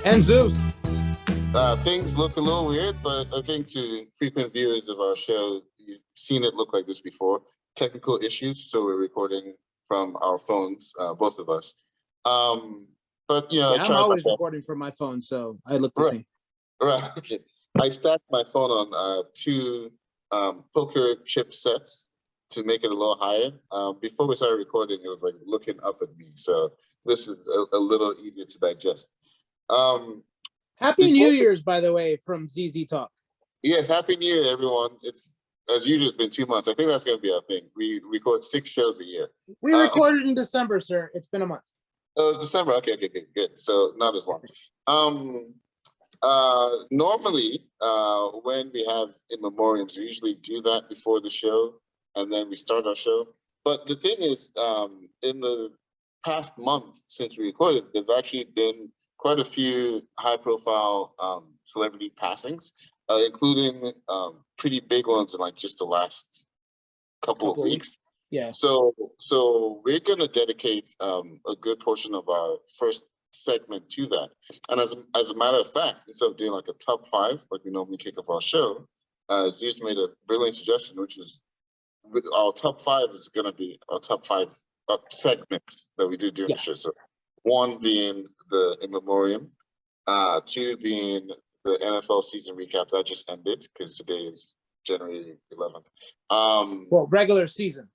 And Zeus. Things look a little weird, but I think to frequent viewers of our show, you've seen it look like this before. Technical issues, so we're recording from our phones, both of us. But you know, I'm always recording from my phone, so I look the same. Right. Okay. I stacked my phone on two poker chip sets to make it a little higher. Before we started recording, it was like looking up at me, so this is a little easier to digest. Happy New Year's, by the way, from ZZ Talk. Yes, Happy New Year, everyone. It's as usual. It's been 2 months. I think that's going to be our thing. We record 6 shows a year. We recorded in December, sir. It's been a month. Oh, it's December. Okay, good. So not as long. Normally, when we have in memoriams, we usually do that before the show, and then we start our show. But the thing is, in the past month since we recorded, there've actually been quite a few high-profile celebrity passings, including pretty big ones in like just the last couple of weeks. Yeah. So we're going to dedicate a good portion of our first segment to that. And as a matter of fact, instead of doing like a top 5 like we normally kick off our show, Zeus made a brilliant suggestion, which is our top 5 is going to be our top 5 segments that we do during the show. So 1 being the in memoriam, 2 being the NFL season recap that just ended because today is January 11th. Well, regular season.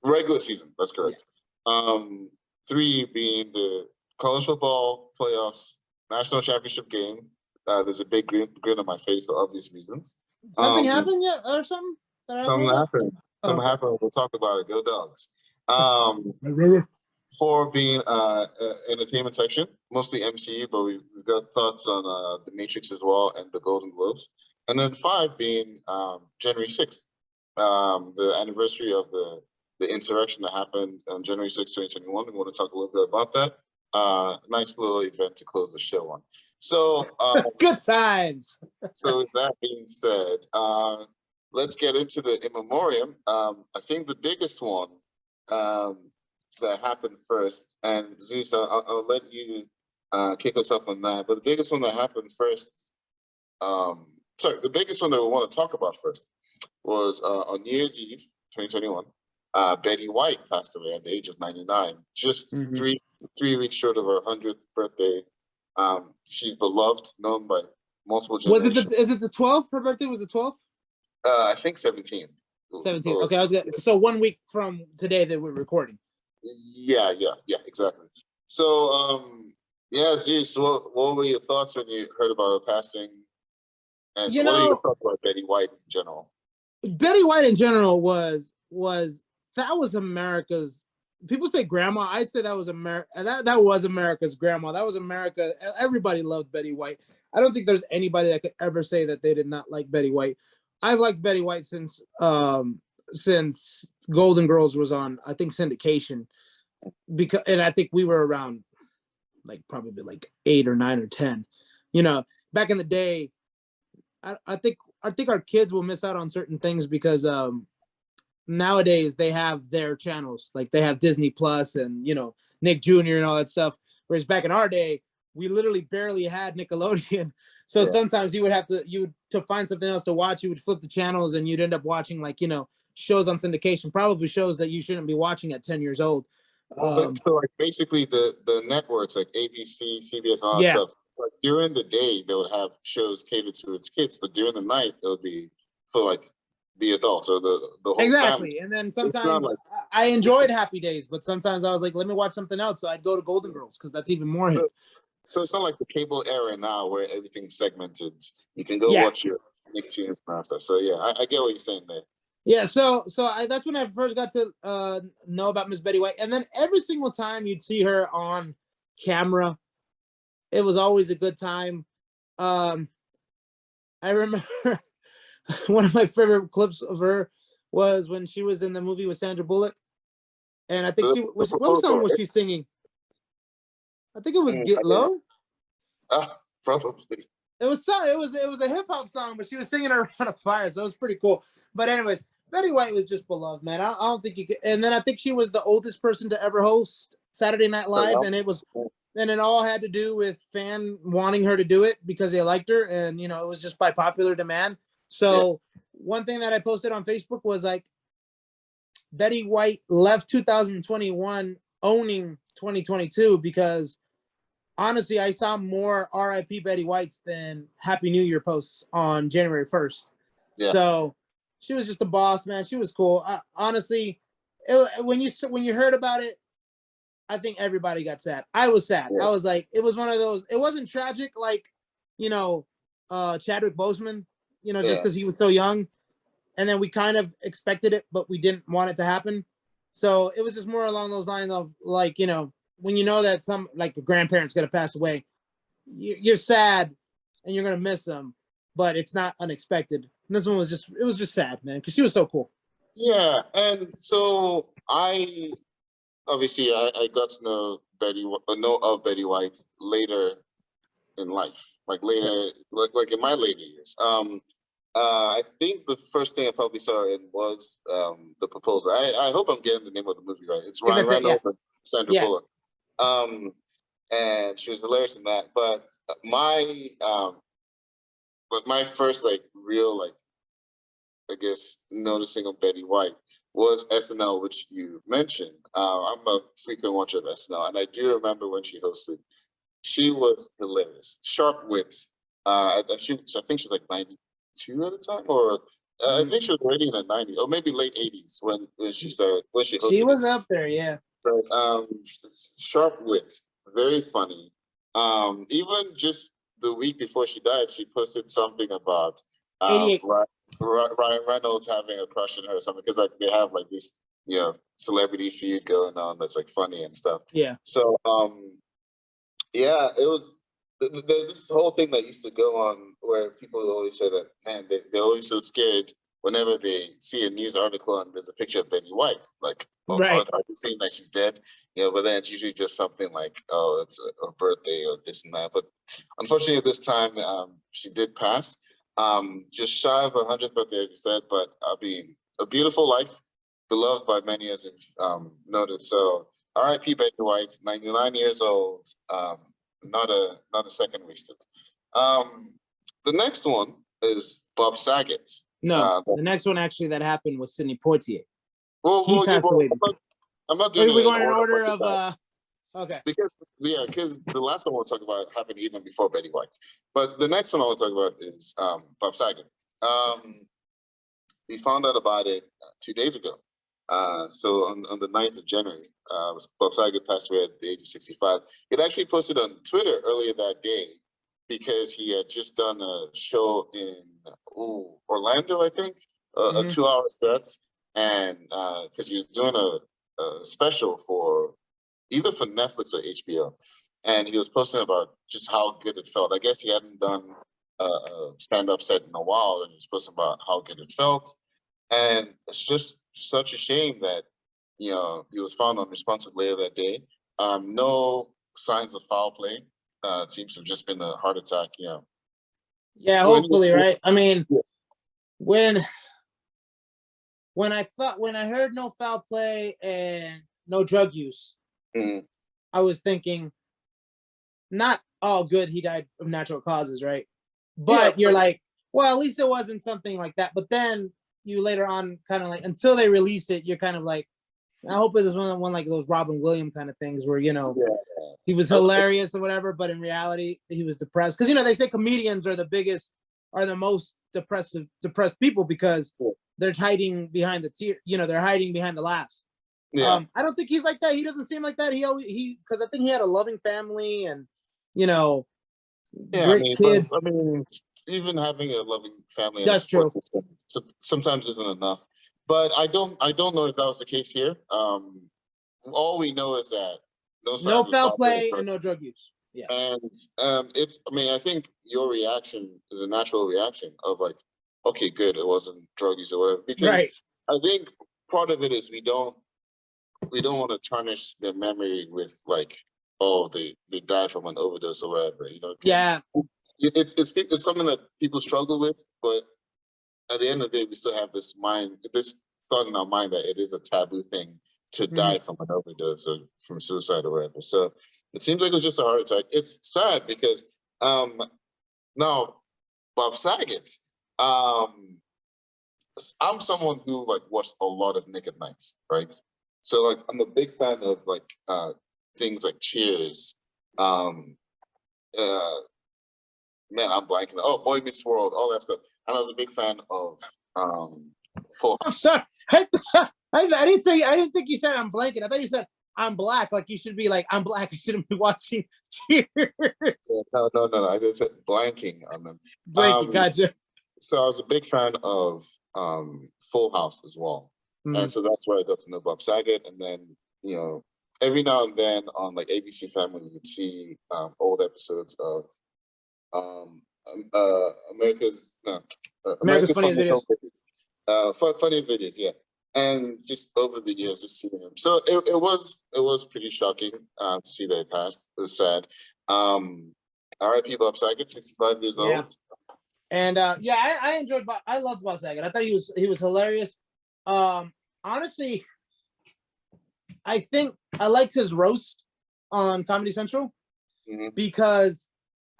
Regular season, that's correct. 3 being the college football playoffs national championship game. There's a big grin on my face for obvious reasons. Something happened yet, or something? Something happened. Something happened. We'll talk about it. Go Dawgs. 4 being entertainment section, mostly MCU, but we've got thoughts on The Matrix as well and the Golden Globes. And then 5 being January 6th, the anniversary of the insurrection that happened on January 6th, 2021. We want to talk a little bit about that. Nice little event to close the show on. So good times. So with that being said, let's get into the in memoriam. I think the biggest one that happened first, and Zeus, I'll let you kick us off on that. But the biggest one that happened first, the biggest one that we want to talk about first was on New Year's Eve, 2021. Betty White passed away at the age of 99, just 3 weeks short of her 100th birthday. She's beloved, known by multiple generations. Is it the 12th? Her birthday was the 12th? I think 17th. 17th. Okay, so 1 week from today that we're recording. Yeah, exactly. So, Zeus, what were your thoughts when you heard about her passing? And what are your thoughts about Betty White in general? Betty White in general was America's. People say grandma. I'd say that was that was America's grandma. That was America. Everybody loved Betty White. I don't think there's anybody that could ever say that they did not like Betty White. I've liked Betty White since Golden Girls was on, I think, syndication, and I think we were around probably 8 or 9 or 10. Back in the day, I think our kids will miss out on certain things because nowadays they have their channels, like they have Disney Plus and Nick Jr. and all that stuff. Whereas back in our day, we literally barely had Nickelodeon. So sometimes you would to find something else to watch, you would flip the channels and you'd end up watching shows on syndication, probably shows that you shouldn't be watching at 10 years old. So basically the networks like ABC, CBS, all that stuff, during the day they would have shows catered to its kids, but during the night it would be for the adults or the whole exactly family. And then sometimes I enjoyed Happy Days, but sometimes I was like, let me watch something else, so I'd go to Golden Girls because that's even more hit. So it's not like the cable era now where everything's segmented. You can go watch your Nicktoons and stuff. So I get what you're saying there. Yeah, so that's when I first got to know about Miss Betty White, and then every single time you'd see her on camera, it was always a good time. I remember one of my favorite clips of her was when she was in the movie with Sandra Bullock, and I think what song was she singing? I think it was Get Low. Probably. It was a hip hop song, but she was singing around a fire, so it was pretty cool. But anyways, Betty White was just beloved, man. I don't think you could. And then I think she was the oldest person to ever host Saturday Night Live, and it was and it all had to do with fan wanting her to do it because they liked her, and it was just by popular demand. So one thing that I posted on Facebook was like, Betty White left 2021 owning 2022 because honestly, I saw more RIP Betty Whites than Happy New Year posts on January 1st. Yeah. So she was just a boss, man. She was cool. Honestly, when you heard about it, I think everybody got sad. I was sad. Yeah. I was like, it was one of those. It wasn't tragic like, Chadwick Boseman, just because he was so young. And then we kind of expected it, but we didn't want it to happen. So it was just more along those lines of like, when you know that some like a grandparent's going to pass away, you're sad and you're going to miss them, but it's not unexpected. And this one was just sad, man, because she was so cool. Yeah. And so I got to know of Betty White later in life, like in my later years. I think the first thing I probably saw her in was The Proposal. I hope I'm getting the name of the movie right. It's Ryan Reynolds and Sandra Bullock. And she was hilarious in that. But my first like real like I guess noticing of Betty White was SNL, which you mentioned. I'm a frequent watcher of SNL, and I do remember when she hosted. She was hilarious, sharp wits. I think she was like 92 at the time, or I think she was already in the 90s, or maybe late 80s when she hosted. She was up there, yeah. But, sharp wits, very funny. Even just the week before she died, she posted something about Ryan Reynolds having a crush on her or something, because like they have like this celebrity feud going on that's like funny and stuff. Yeah. So it was. There's this whole thing that used to go on where people always say that, man, they're always so scared whenever they see a news article and there's a picture of Betty White, like, are you saying that she's dead? But then it's usually just something like, oh, it's a birthday or this and that. But unfortunately, this time she did pass, just shy of her 100th birthday, as you said. But a beautiful life, beloved by many, as you've noted. So, R.I.P. Betty White, 99 years old. Not a second wasted. The next one is Bob Saget. No, the next one actually that happened was Sidney Poitier. He passed away. I'm not doing it. We're going in order of okay. Because the last one we'll talk about happened even before Betty White. But the next one I'll talk about is Bob Saget. We found out about it 2 days ago. So on the 9th of January, Bob Saget passed away at the age of 65. It actually posted on Twitter earlier that day because he had just done a show in Orlando, I think, a 2-hour stretch, and because he was doing a special for either for Netflix or HBO, and he was posting about just how good it felt. I guess he hadn't done a stand-up set in a while, and he was posting about how good it felt. And it's just such a shame that, he was found unresponsive later that day. No signs of foul play. It seems to have just been a heart attack, Yeah, hopefully, right? I mean, when I heard no foul play and no drug use, I was thinking, not, oh, good, he died of natural causes, right? But you're like, well, at least it wasn't something like that. But then you later on kind of like, until they release it, you're kind of like, I hope it was one like those Robin Williams kind of things where, he was hilarious or whatever, but in reality, he was depressed. Because, they say comedians are the most depressed people because they're hiding behind they're hiding behind the laughs. Yeah. I don't think he's like that. He doesn't seem like that. Because I think he had a loving family and, great kids. But, even having a loving family and a support system sometimes isn't enough. But I don't know if that was the case here. All we know is that no foul play and no drug use. Yeah. And I think your reaction is a natural reaction of like, okay, good, it wasn't drug use or whatever. Because I think part of it is we don't want to tarnish their memory with like, oh, they died from an overdose or whatever, Yeah. It's something that people struggle with, but at the end of the day, we still have this thought in our mind that it is a taboo thing to die from an overdose or from suicide or whatever. So It seems like it was just a heart attack. It's sad because now Bob Saget, I'm someone who like watched a lot of Nick at Nights, right? So like I'm a big fan of like things like Cheers. Man, I'm blanking. Oh, Boy Meets World, all that stuff. And I was a big fan of Full I'm House. sorry. I didn't think you said I'm blanking. I thought you said I'm black. Like you should be like, I'm black. I shouldn't be watching Cheers. No. I just said blanking on them. Blanking, gotcha. So I was a big fan of Full House as well. And so that's where I got to know Bob Saget. And then, you know, every now and then on like ABC Family, you would see old episodes of America's Funniest Videos. Funniest Videos, yeah. And just over the years, just seeing him. So it was pretty shocking to see that it passed. It was sad. R.I.P. Bob Saget, 65 years old. And I enjoyed Bob. I loved Bob Saget. I thought he was hilarious. Honestly, I think I liked his roast on Comedy Central because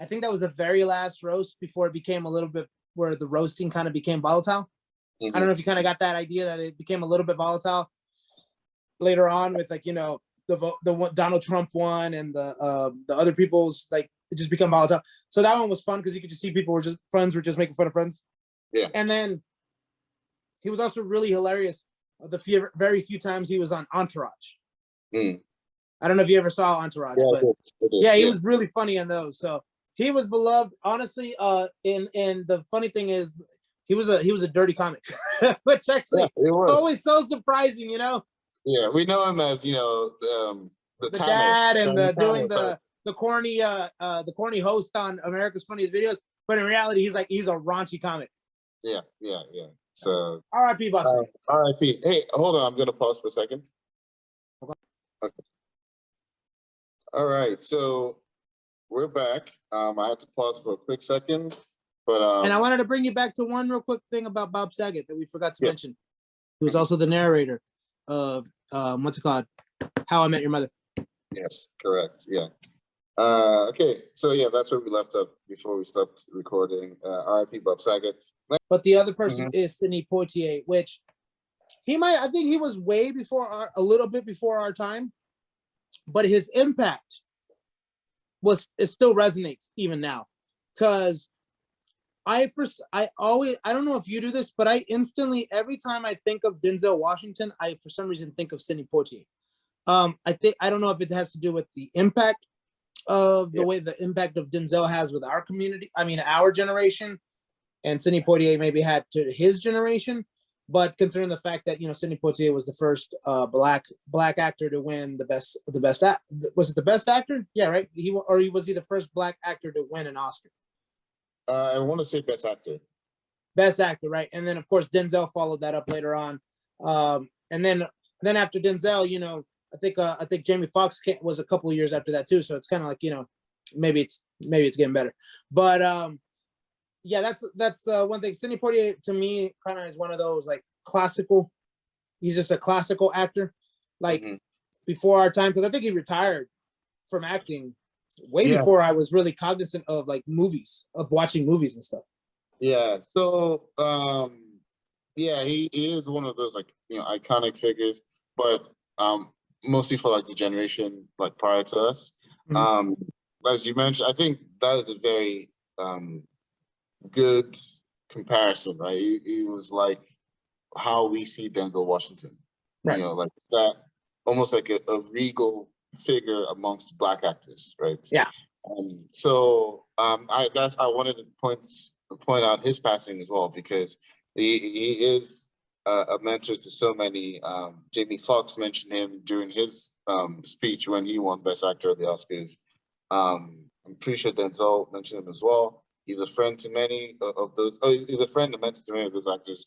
I think that was the very last roast before it became a little bit where the roasting kind of became volatile. I don't know if you kind of got that idea that it became a little bit volatile later on with like, you know, the Donald Trump one and the other people's, like, it just become volatile. So that one was fun because you could just see people were just making fun of friends. Yeah. And then he was also really hilarious the very few times he was on Entourage. I don't know if you ever saw Entourage, but he was really funny on those. So he was beloved, honestly. And the funny thing is, he was a dirty comic, which actually was always so surprising, you know. Yeah, we know him as, you know, the dad and doing the corny host on America's Funniest Videos, but in reality, he's a raunchy comic. Yeah. So R.I.P. Bob Saget. R.I.P. Hey, hold on, I'm gonna pause for a second. Okay. All right, so we're back. I had to pause for a quick second, but and I wanted to bring you back to one real quick thing about Bob Saget that we forgot to mention. He was also the narrator of what's it called? How I Met Your Mother. Yes, correct. Yeah. Okay, so yeah, that's where we left up before we stopped recording. R.I.P. Bob Saget. But the other person is Sidney Poitier, which I think he was way before a little bit before our time, but his impact it still resonates even now. Because I don't know if you do this, but I instantly, every time I think of Denzel Washington, I for some reason think of Sidney Poitier. I don't know if it has to do with the impact of the way the impact of Denzel has with our community. I mean, our generation, and Sidney Poitier maybe had to his generation. But considering the fact that, you know, Sidney Poitier was the first black actor to win was it the best actor? Yeah, right. Was he the first black actor to win an Oscar? I want to say best actor. Best actor, right? And then of course Denzel followed that up later on. And then after Denzel, you know, I think Jamie Foxx was a couple of years after that too. So it's kind of like, you know, maybe it's getting better. But yeah, that's one thing. Sidney Poitier to me kind of is one of those like classical. He's just a classical actor, like before our time, because I think he retired from acting way before I was really cognizant of like movies, of watching movies and stuff. Yeah. So he is one of those like, you know, iconic figures, but mostly for like the generation like prior to us. As you mentioned, I think that is a very good comparison, right? He was like how we see Denzel Washington, right? You know, like that, almost like a regal figure amongst black actors, right? Yeah. So I wanted to point out his passing as well, because he is a mentor to so many. Jamie Foxx mentioned him during his speech when he won Best Actor at the Oscars. I'm pretty sure Denzel mentioned him as well. He's a friend to many of those. Oh, he's a friend and mentor to many of those actors.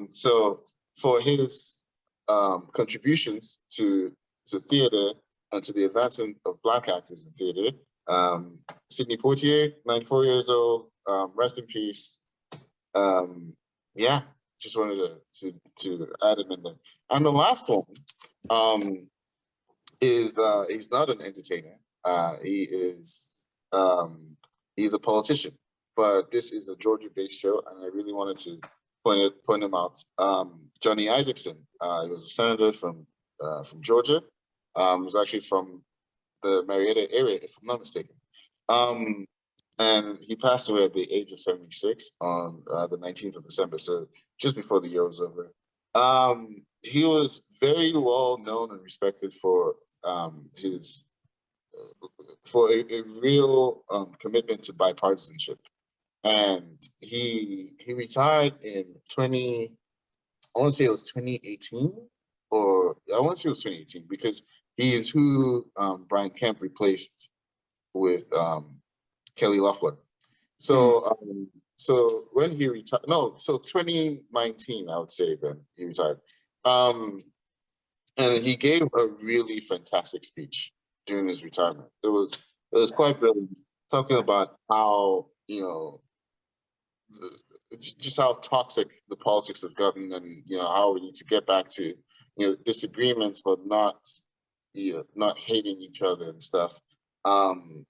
So for his contributions to theater and to the advancement of black actors in theater, Sidney Poitier, 94 years old. Rest in peace. Just wanted to add him in there. And the last one is he's not an entertainer. He's a politician, but this is a Georgia-based show, and I really wanted to point him out. Johnny Isaacson, he was a senator from Georgia. Was actually from the Marietta area, if I'm not mistaken. And he passed away at the age of 76 on the 19th of December, so just before the year was over. He was very well known and respected for his for a real commitment to bipartisanship, and he retired in I want to say it was 2018, or I want to say it was 2018 because he is who Brian Kemp replaced with Kelly Loeffler. So so when he retired, no, so 2019, I would say then he retired. And he gave a really fantastic speech during his retirement. It was quite brilliant, talking about how, you know, just how toxic the politics have gotten, and, you know, how we need to get back to, you know, disagreements, but not, you know, not hating each other and stuff.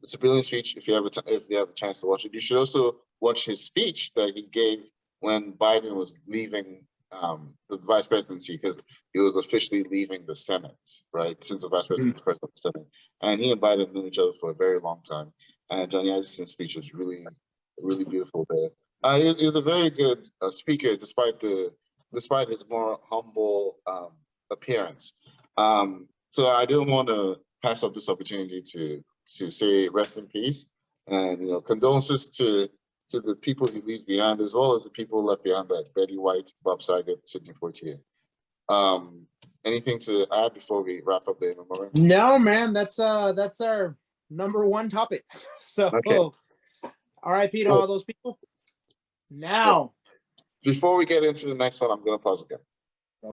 It's a brilliant speech. If you have a chance to watch it, you should also watch his speech that he gave when Biden was leaving the vice presidency, because he was officially leaving the Senate, right? Since the vice president is president of the Senate, and he and Biden knew each other for a very long time. And Johnny Isaacson's speech was really, really beautiful there. He was a very good speaker, despite his more humble appearance. So I didn't want to pass up this opportunity to say rest in peace, and, you know, condolences to the people he leaves behind, as well as the people left behind by Betty White, Bob Saget, Sidney Poitier. Anything to add before we wrap up the memoriam? No, man, that's our number one topic. So Okay. RIP to all those people. Now, before we get into the next one, I'm going to pause again.